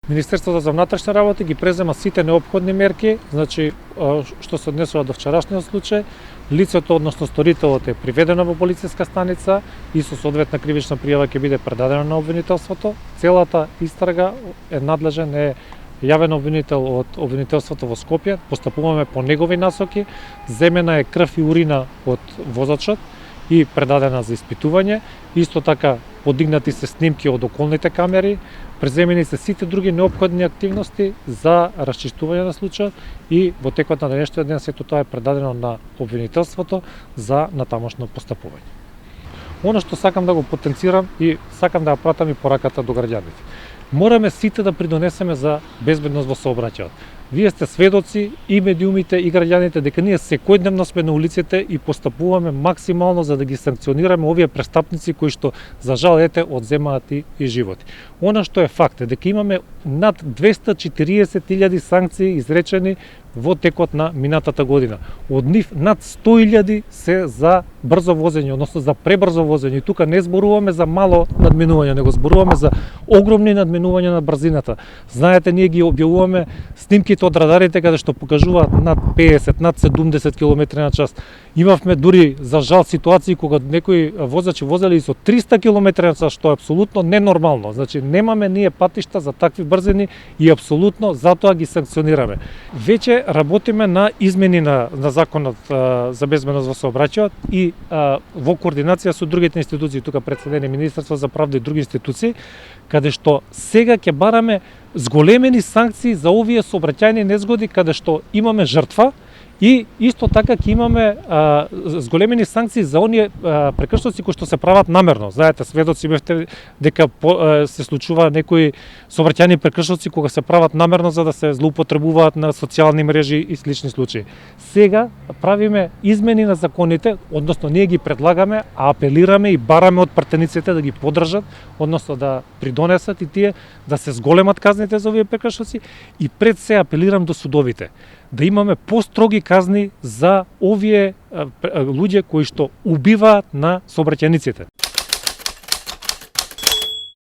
Министерството за внатрешни работи ги презема сите неопходни мерки, значи што се однесува до вчерашниот случај, лицето, односно сторителот е приведено во полициска станица и со соодветна кривична пријава ќе биде предадено на обвинителството. Целата истрага е надлежен е јавен обвинител од обвинителството во Скопје, постапуваме по негови насоки, земена е крв и урина од возачот и предадена за испитување. Исто така подигнати се снимки од околните камери, преземени се сите други неопходни активности за расчистување на случајот и во текот на денешниот ден сето тоа е предадено на обвинителството за натамошно постапување. Оно што сакам да го потенцирам и сакам да ја пратам и пораката до граѓаните. Мораме сите да придонесеме за безбедност во сообраќајот. Вие сте сведоци и медиумите и граѓаните дека ние секојдневно сме на улиците и постапуваме максимално за да ги санкционираме овие престапници кои што за жал одземаат и животи. Она што е факт е дека имаме над 240.000 санкции изречени во текот на минатата година. Од нив над 100.000 се за брзо возење, односно за пребрзо возење. И тука не зборуваме за мало надминување, него зборуваме за огромни надминувања на брзината. Знаете, ние ги објавуваме снимките од радарите каде што покажуваат над 50, над 70 км на час. Имавме дури за жал ситуации кога некои возачи возели и со 300 км на час, што е апсолутно ненормално. Значи немаме ние патишта за такви брзини и апсолутно затоа ги санкционираме. Веќе работиме на измени на законот за безбедност во сообраќајот и во координација со другите институции, тука председени Министерство за правда и други институции, каде што сега ќе бараме зголемени санкции за овие сообраќајни незгоди каде што имаме жртва и исто така ќе имаме зголемени санкции за оние прекршоци кои што се прават намерно. Знаете, сведоци бевте дека се случува некои сообраќајни прекршоци кога се прават намерно за да се злоупотребуваат на социјални мрежи и слични случаи. Сега правиме измени на законите, односно ние ги предлагаме, а апелираме и бараме од пратениците да ги поддржат, односно да придонесат и тие да се зголемат казните за овие прекршоци и пред се апелирам до судовите да имаме построги казни за овие луѓе кои што убиваат на сообраќајниците.